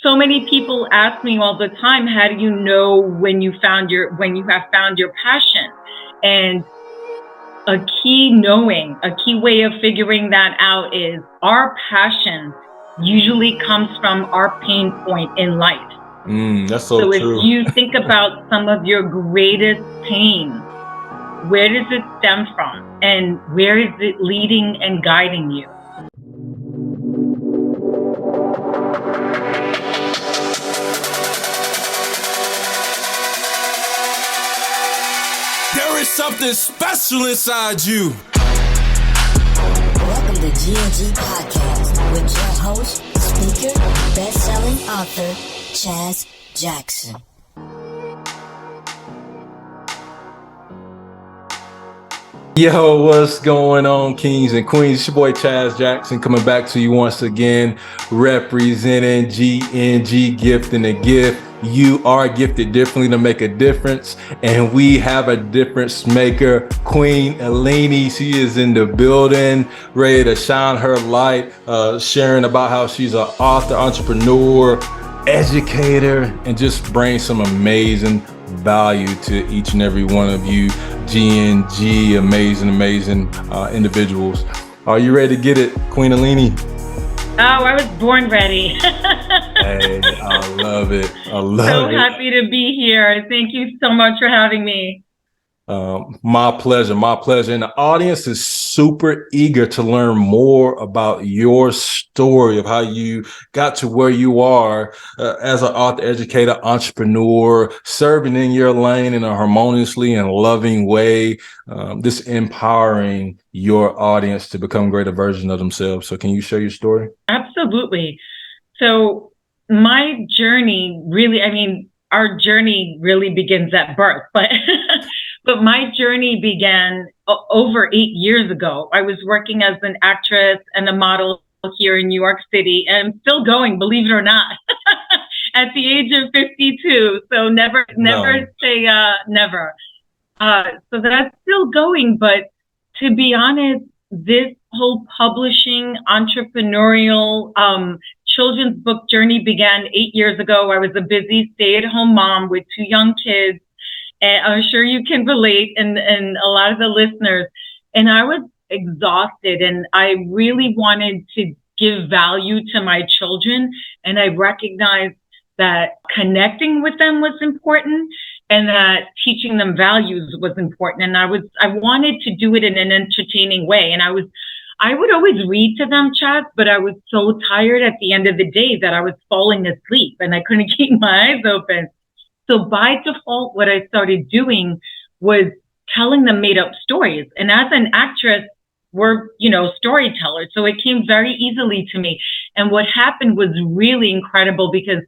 so many people ask me all the time, how do you know when you have found your passion? And a key way of figuring that out is our passion usually comes from our pain point in life. That's so true. If you think about some of your greatest pain, where does it stem from? And where is it leading and guiding you? There is something special inside you. Welcome to GNG Podcast with your host, speaker, best-selling author, Chaz Jackson. Yo, what's going on, kings and queens? It's your boy Chaz Jackson coming back to you once again, representing GNG, Gifting a Gift. You are gifted differently to make a difference, and we have a difference maker, Queen Eleni. She is in the building, ready to shine her light, sharing about how she's an author, entrepreneur, educator, and just bring some amazing value to each and every one of you GNG amazing individuals. Are you ready to get it, Queen Eleni? Oh, I was born ready. Hey, I love it. So happy to be here. Thank you so much for having me. My pleasure. And the audience is super eager to learn more about your story of how you got to where you are as an author, educator, entrepreneur, serving in your lane in a harmoniously and loving way, just empowering your audience to become a greater version of themselves. So can you share your story? Absolutely. So my journey our journey really begins at birth, but but my journey began over 8 years ago. I was working as an actress and a model here in New York City, and I'm still going, believe it or not, at the age of 52. So never say never. So that's still going. But to be honest, this whole publishing, entrepreneurial, children's book journey began 8 years ago. I was a busy stay-at-home mom with 2 young kids. And I'm sure you can relate, and a lot of the listeners. And I was exhausted, and I really wanted to give value to my children. And I recognized that connecting with them was important, and that teaching them values was important. And I wanted to do it in an entertaining way. And I would always read to them, Chaz, but I was so tired at the end of the day that I was falling asleep, and I couldn't keep my eyes open. So by default, what I started doing was telling them made up stories. And as an actress, we're, storytellers. So it came very easily to me. And what happened was really incredible, because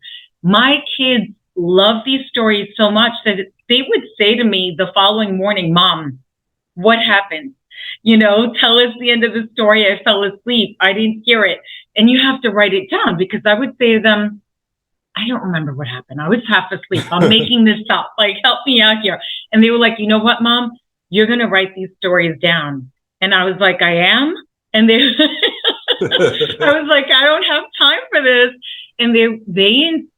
my kids loved these stories so much that they would say to me the following morning, "Mom, what happened? Tell us the end of the story. I fell asleep. I didn't hear it." And you have to write it down, because I would say to them, "I don't remember what happened. I was half asleep. I'm making this up. Like, help me out here." And they were like, "You know what, Mom? You're going to write these stories down." And I was like, "I am?" And I was like, "I don't have time for this." And they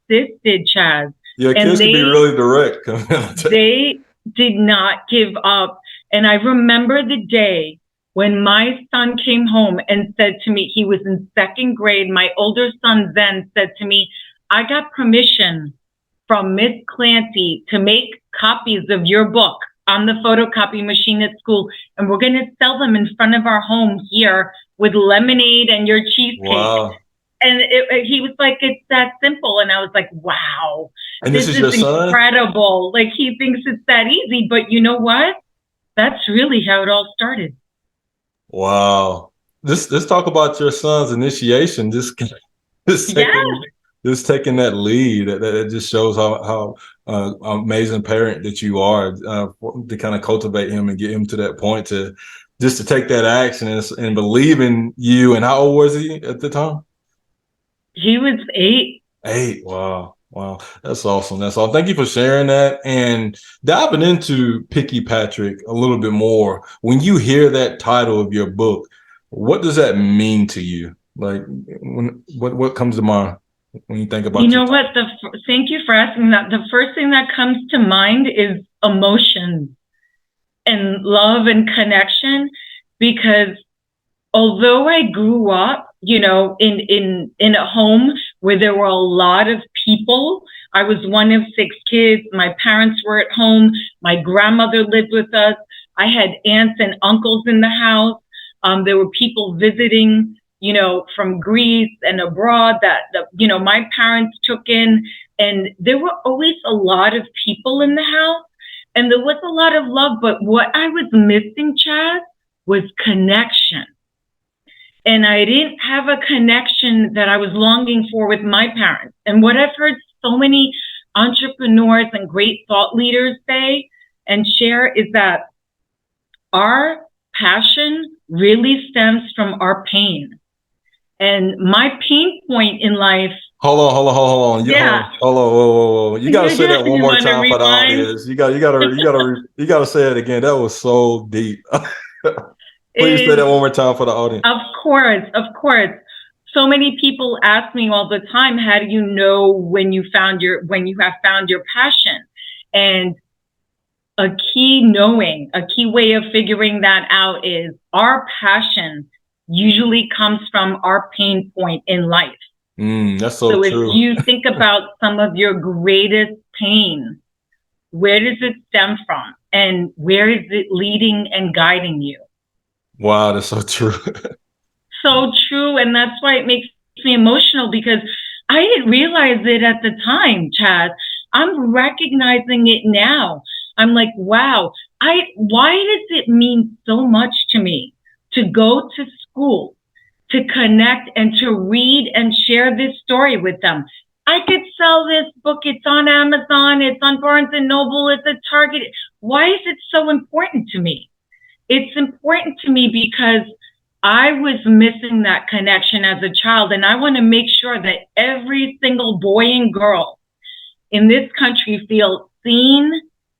insisted, Chaz. Your kids can be really direct. They did not give up. And I remember the day when my son came home and said to me, he was in 2nd grade. My older son then said to me, "I got permission from Miss Clancy to make copies of your book on the photocopy machine at school, and we're going to sell them in front of our home here with lemonade and your cheesecake." Wow. And he was like, "It's that simple." And I was like, wow, and this is your son? Incredible. Like, he thinks it's that easy, but you know what? That's really how it all started. Wow. Let's talk about your son's initiation. Just taking that lead, that just shows how amazing parent that you are, to kind of cultivate him and get him to that point to take that action and believe in you. And how old was he at the time? He was 8. 8. Wow. That's awesome. Thank you for sharing that and diving into Picky Patrick a little bit more. When you hear that title of your book, what does that mean to you? Like, what comes to mind? when you think about You know what? Thank you for asking that. The first thing that comes to mind is emotion and love and connection, because although I grew up, in a home where there were a lot of people, I was one of 6 kids. My parents were at home. My grandmother lived with us. I had aunts and uncles in the house. There were people visiting, from Greece and abroad that my parents took in. And there were always a lot of people in the house. And there was a lot of love. But what I was missing, Chaz, was connection. And I didn't have a connection that I was longing for with my parents. And what I've heard so many entrepreneurs and great thought leaders say and share is that our passion really stems from our pain. And my pain point in life. Hold on. Yeah. Hold on. Whoa. You gotta say that one more time for the audience. You gotta say it again. That was so deep. Please say that one more time for the audience. Of course. So many people ask me all the time, how do you know when you have found your passion? And a key way of figuring that out is our passion usually comes from our pain point in life. That's so true. If you think about some of your greatest pain, where does it stem from? And where is it leading and guiding you? Wow, that's so true. So true. And that's why it makes me emotional, because I didn't realize it at the time, Chaz. I'm recognizing it now. I'm like, wow, why does it mean so much to me to go to school, to connect and to read and share this story with them? I could sell this book. It's on Amazon. It's on Barnes and Noble. It's at Target. Why is it so important to me? It's important to me because I was missing that connection as a child. And I want to make sure that every single boy and girl in this country feels seen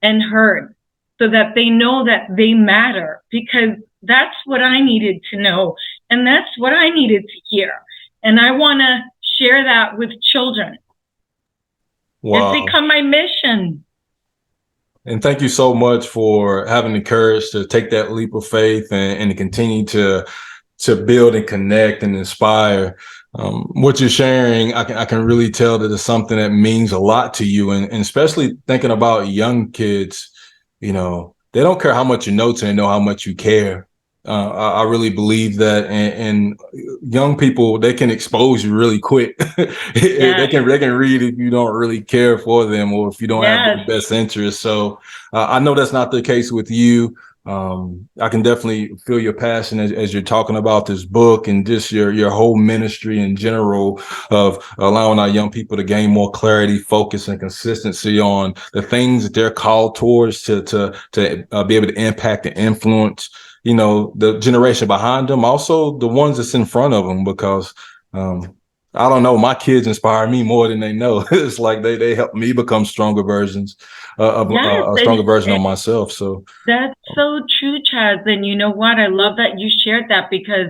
and heard, so that they know that they matter, because that's what I needed to know. And that's what I needed to hear. And I want to share that with children. Wow. It's become my mission. And thank you so much for having the courage to take that leap of faith and to continue to build and connect and inspire. What you're sharing, I can really tell that it's something that means a lot to you. And especially thinking about young kids, they don't care how much you know till they know how much you care. I really believe that, and young people, they can expose you really quick. They can read if you don't really care for them, or if you don't have their best interest. So I know that's not the case with you. I can definitely feel your passion as you're talking about this book and just your whole ministry in general of allowing our young people to gain more clarity, focus, and consistency on the things that they're called towards to be able to impact and influence, the generation behind them, also the ones that's in front of them, because I don't know, my kids inspire me more than they know. It's like they help me become stronger versions of a stronger version of myself. So that's so true, Chaz. And you know what? I love that you shared that, because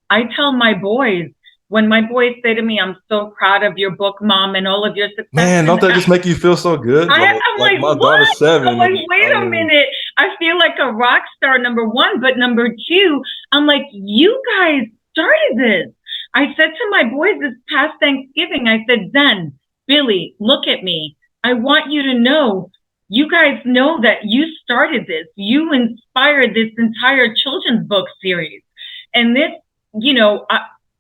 I tell my boys, when my boys say to me, I'm so proud of your book, Mom, and all of your success. Man, don't that just make you feel so good? I'm like my daughter's 7. I'm like, wait a minute. I feel like a rock star, number one. But number two, I'm like, you guys started this. I said to my boys this past Thanksgiving, I said, Zen, Billy, look at me. I want you to know, you guys know that you started this. You inspired this entire children's book series. And this,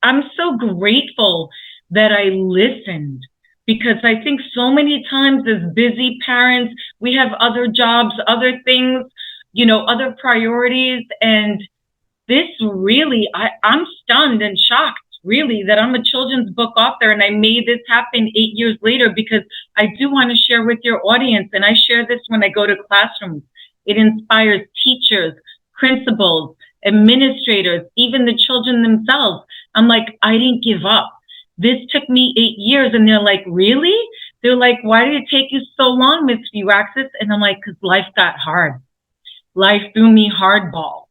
I'm so grateful that I listened, because I think so many times as busy parents, we have other jobs, other things, other priorities. And this really, I'm stunned and shocked, really, that I'm a children's book author and I made this happen 8 years later, because I do want to share with your audience. And I share this when I go to classrooms. It inspires teachers, principals, administrators, even the children themselves. I'm like, I didn't give up. This took me 8 years. And they're like, really? They're like, why did it take you so long, Miss Fuiaxis? And I'm like, because life got hard. Life threw me hardballs.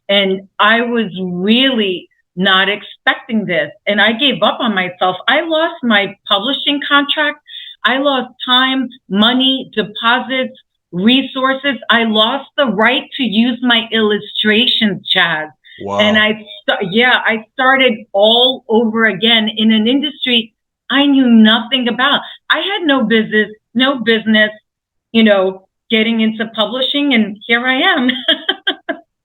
And I was really, not expecting this. And I gave up on myself. I lost my publishing contract. I lost time, money, deposits, resources. I lost the right to use my illustrations, Chaz. Wow. And I started all over again in an industry I knew nothing about. I had no business, getting into publishing, and here I am.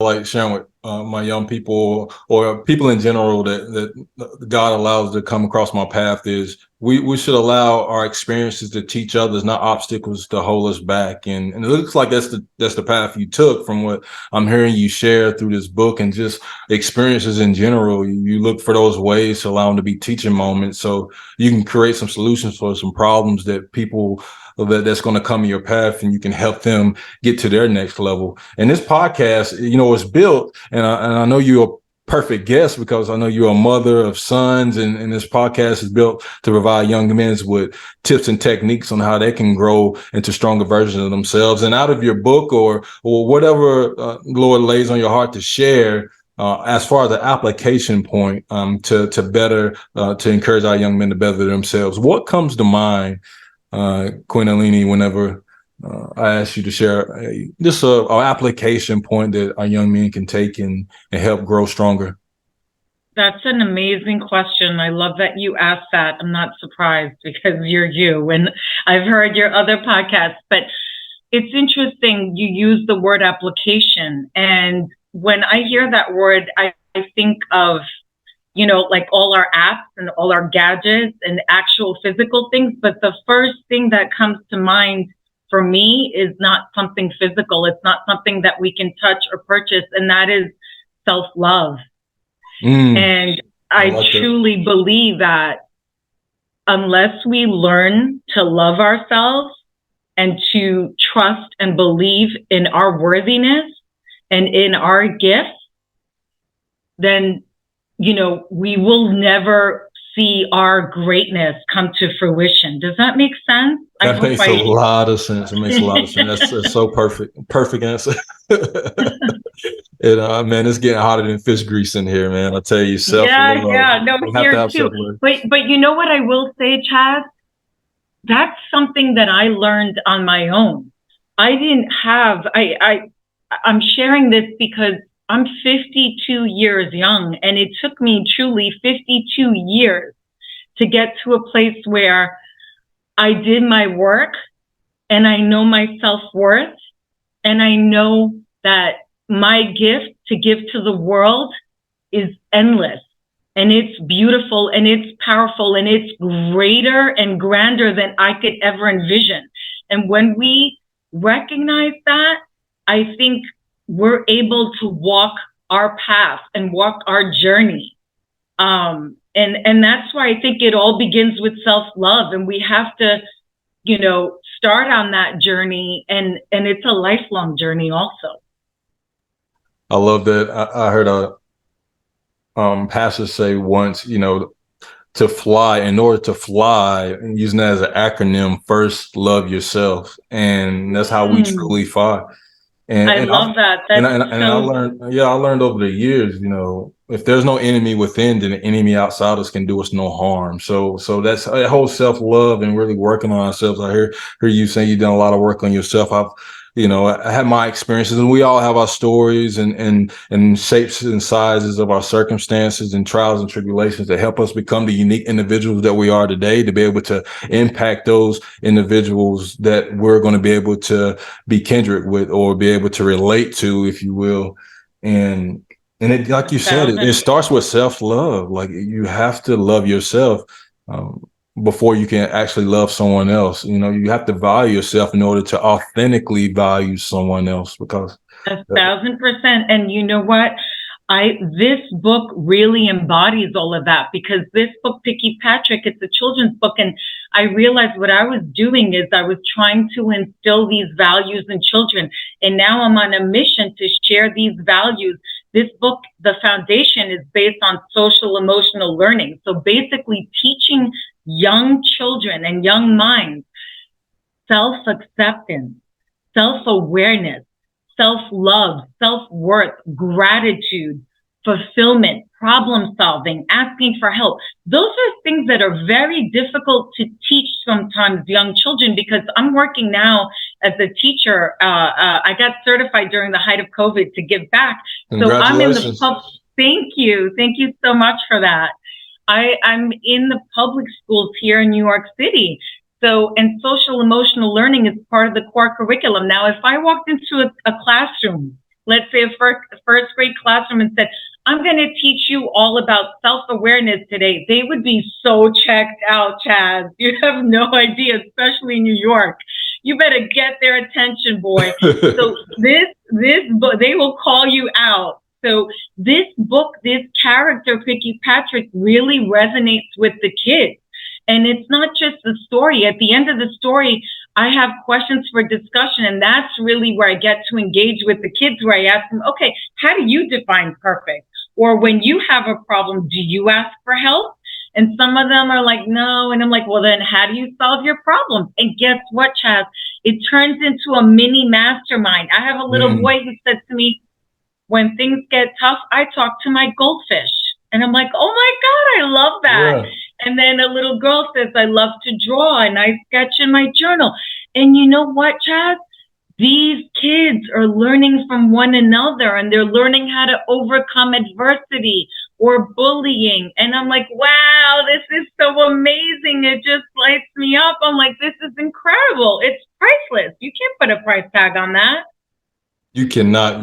Like sharing with my young people or people in general that God allows to come across my path is we should allow our experiences to teach others, not obstacles to hold us back. And it looks like that's the path you took from what I'm hearing you share through this book and just experiences in general. You look for those ways to allow them to be teaching moments so you can create some solutions for some problems that people that's going to come in your path, and you can help them get to their next level. And this podcast, was built, and I know you're a perfect guest because I know you're a mother of sons, and this podcast is built to provide young men with tips and techniques on how they can grow into stronger versions of themselves. And out of your book or whatever Lord lays on your heart to share, as far as the application point to better to encourage our young men to better themselves, what comes to mind, Queen Eleni, whenever I ask you to share just an application point that our young men can take and help grow stronger? That's an amazing question. I love that you asked that. I'm not surprised because you're you, and I've heard your other podcasts, but it's interesting you use the word application. And when I hear that word, I think of like all our apps and all our gadgets and actual physical things. But the first thing that comes to mind for me is not something physical. It's not something that we can touch or purchase. And that is self-love. And I truly believe that unless we learn to love ourselves and to trust and believe in our worthiness and in our gifts, then we will never see our greatness come to fruition. Does that make sense? That makes a lot of sense. It makes a lot of sense. That's so perfect. Perfect answer. And man, it's getting hotter than fish grease in here, man. I tell you, self-love. No, here too. But you know what I will say, Chaz? That's something that I learned on my own. I didn't have. I'm sharing this because I'm 52 years young, and it took me truly 52 years to get to a place where I did my work and I know my self-worth, and I know that my gift to give to the world is endless, and it's beautiful, and it's powerful, and it's greater and grander than I could ever envision. And when we recognize that, I think we're able to walk our path and walk our journey. And that's why I think it all begins with self-love, and we have to, start on that journey, and it's a lifelong journey also. I love that. I heard a pastor say once, to fly, in order to fly, and using that as an acronym, first love yourself. And that's how we truly fly. I love that. I learned over the years, if there's no enemy within, then the enemy outside us can do us no harm. So that's that whole self-love and really working on ourselves. I hear you saying you've done a lot of work on yourself. I had my experiences, and we all have our stories and shapes and sizes of our circumstances and trials and tribulations that help us become the unique individuals that we are today, to be able to impact those individuals that we're going to be able to be kindred with or be able to relate to, if you will. And it, like you said, it starts with self-love. Like, you have to love yourself before you can actually love someone else. You have to value yourself in order to authentically value someone else. Because 1,000%. And you know what? This book really embodies all of that, because this book, Picky Patrick, it's a children's book. And I realized what I was doing is I was trying to instill these values in children. And now I'm on a mission to share these values. This book, the foundation, is based on social emotional learning. So basically teaching young children and young minds self-acceptance, self-awareness, self-love, self-worth, gratitude, fulfillment, problem solving, asking for help. Those are things that are very difficult to teach sometimes young children, because I'm working now as a teacher. I got certified during the height of COVID to give back. So I'm in the thank you. Thank you so much for that. I'm in the public schools here in New York City. So, and social emotional learning is part of the core curriculum. Now, if I walked into a classroom, let's say a first grade classroom, and said, I'm going to teach you all about self-awareness today, they would be so checked out, Chaz. You have no idea, especially in New York. You better get their attention, boy. So this book, they will call you out. So this book, this character, Vicky Patrick, really resonates with the kids. And it's not just the story. At the end of the story, I have questions for discussion. And that's really where I get to engage with the kids, where I ask them, okay, how do you define perfect? Or when you have a problem, do you ask for help? And some of them are like, no. And I'm like, well, then how do you solve your problems? And guess what, Chaz? It turns into a mini mastermind. I have a little boy who said to me, when things get tough, I talk to my goldfish. And I'm like, oh my God, I love that. Yeah. And then a little girl says, I love to draw and I sketch in my journal. And you know what, Chaz? These kids are learning from one another, and they're learning how to overcome adversity or bullying. And I'm like, wow, this is so amazing. It just lights me up. I'm like, this is incredible. It's priceless. You can't put a price tag on that. You cannot.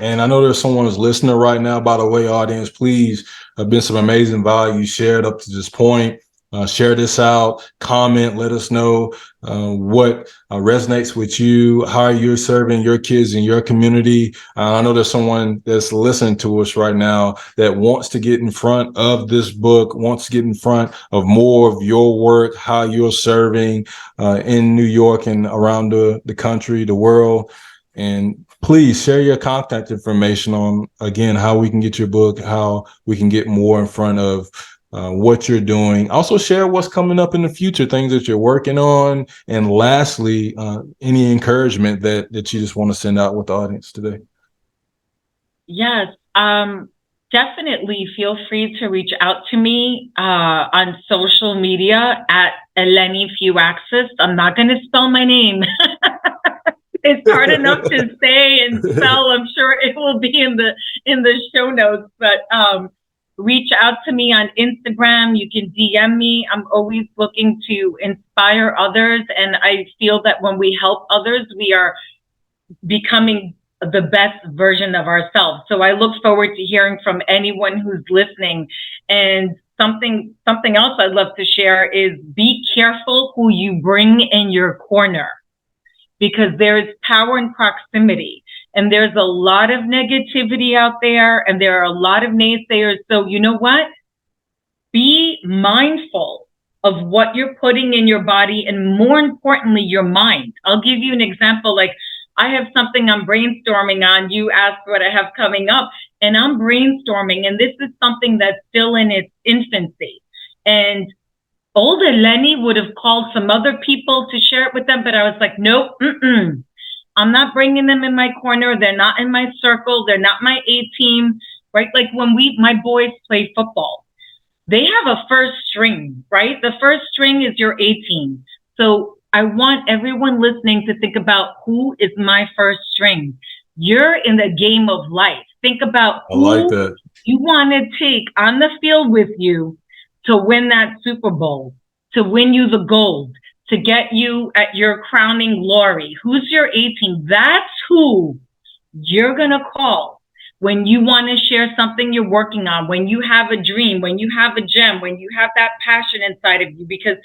And I know there's someone who's listening right now. By the way, audience, please, have been some amazing value shared up to this point. Share this out, comment, let us know what resonates with you, how you're serving your kids in your community. I know there's someone that's listening to us right now that wants to get in front of this book, wants to get in front of more of your work, how you're serving in New York and around the country, the world. And please share your contact information on, again, how we can get your book, how we can get more in front of what you're doing. Also share what's coming up in the future, things that you're working on. And lastly, any encouragement that you just want to send out with the audience today. Yes, definitely feel free to reach out to me on social media at Eleni Fuiaxis. I'm not going to spell my name. It's hard enough to say and spell. I'm sure it will be in the show notes, but reach out to me on Instagram. You can DM me. I'm always looking to inspire others. And I feel that when we help others, we are becoming the best version of ourselves. So I look forward to hearing from anyone who's listening. And something else I'd love to share is be careful who you bring in your corner, because there is power in proximity. And there's a lot of negativity out there, and there are a lot of naysayers. So you know what? Be mindful of what you're putting in your body, and more importantly, your mind. I'll give you an example. Like, I have something I'm brainstorming on. You asked what I have coming up, and I'm brainstorming, and this is something that's still in its infancy. And old Eleni would have called some other people to share it with them, but I was like, nope, I'm not bringing them in my corner. They're not in my circle. They're not my A team, right? Like when my boys play football, they have a first string, right? The first string is your A team. So I want everyone listening to think about, who is my first string? You're in the game of life. Think about who you want to take on the field with you to win that Super Bowl, to win you the gold, to get you at your crowning glory. Who's your A team? That's who you're going to call when you want to share something you're working on, when you have a dream, when you have a gem, when you have that passion inside of you. Because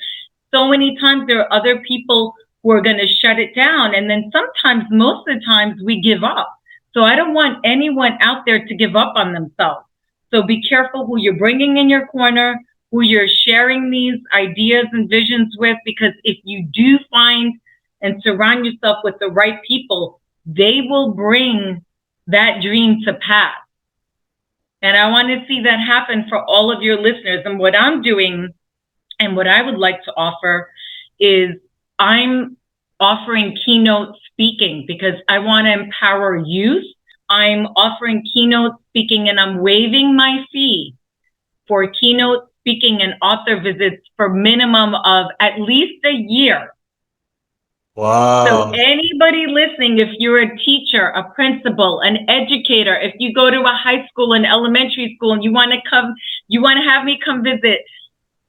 so many times there are other people who are going to shut it down. And then sometimes, most of the times, we give up. So I don't want anyone out there to give up on themselves. So be careful who you're bringing in your corner, who you're sharing these ideas and visions with, because if you do find and surround yourself with the right people, they will bring that dream to pass. And I want to see that happen for all of your listeners. And what I'm doing and what I would like to offer is I'm offering keynote speaking, because I want to empower youth, I'm offering keynote speaking, and I'm waiving my fee for keynote speaking and author visits for minimum of at least a year. Wow. So anybody listening, if you're a teacher, a principal, an educator, if you go to a high school, an elementary school, and you want to have me come visit,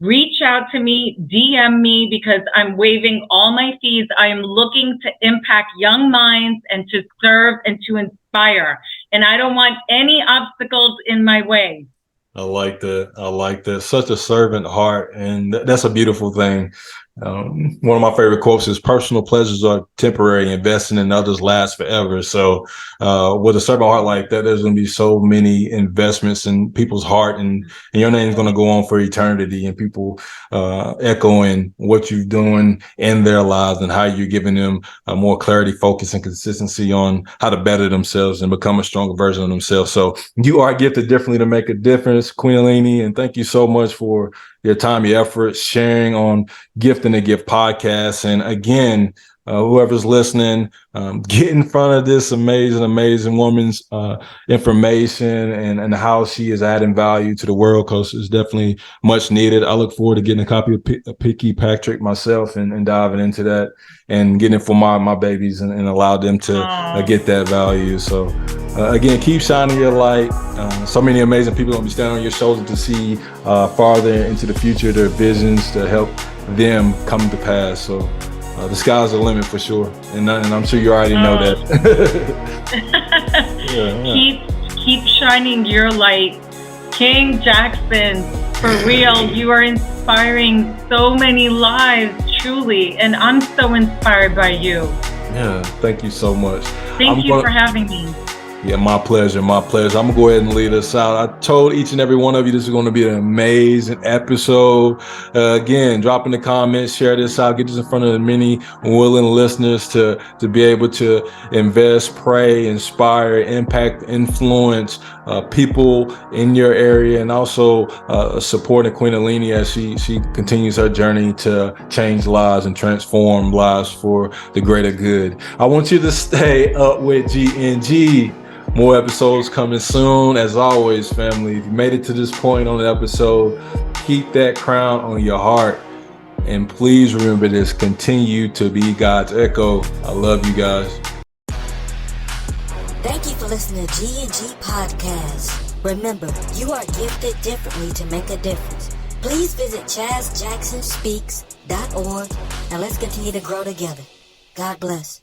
reach out to me, DM me, because I'm waiving all my fees. I am looking to impact young minds and to serve and to inspire. And I don't want any obstacles in my way. I like that. I like that. Such a servant heart. And that's a beautiful thing. One of my favorite quotes is personal pleasures are temporary, investing in others lasts forever. So with a servant heart like that, there's going to be so many investments in people's heart, and your name is going to go on for eternity, and people echoing what you're doing in their lives and how you're giving them more clarity, focus, and consistency on how to better themselves and become a stronger version of themselves. So you are gifted differently to make a difference, Queen Eleni, and thank you so much for your time, your efforts, sharing on Gift and the Gift podcast. And again, whoever's listening, get in front of this amazing woman's information and how she is adding value to the world, because it's definitely much needed. I look forward to getting a copy of Picky Patrick myself and diving into that and getting it for my babies and allow them to get that value. So again, keep shining your light. So many amazing people going to be standing on your shoulders to see farther into the future, their visions to help them come to pass. So the sky's the limit for sure, and I'm sure you already know that. Keep shining your light, King Jackson. For real, you are inspiring so many lives, truly, and I'm so inspired by you. Yeah, thank you so much. Thank you for having me. Yeah, my pleasure. I'm going to go ahead and lead us out. I told each and every one of you this is going to be an amazing episode. Again, drop in the comments, share this out, get this in front of the many willing listeners to be able to invest, pray, inspire, impact, influence people in your area, and also supporting Queen Eleni as she continues her journey to change lives and transform lives for the greater good. I want you to stay up with GNG. More episodes coming soon. As always, family, if you made it to this point on the episode, keep that crown on your heart. And please remember this, continue to be God's echo. I love you guys. Thank you for listening to GNG Podcast. Remember, you are gifted differently to make a difference. Please visit ChazJacksonSpeaks.org and let's continue to grow together. God bless.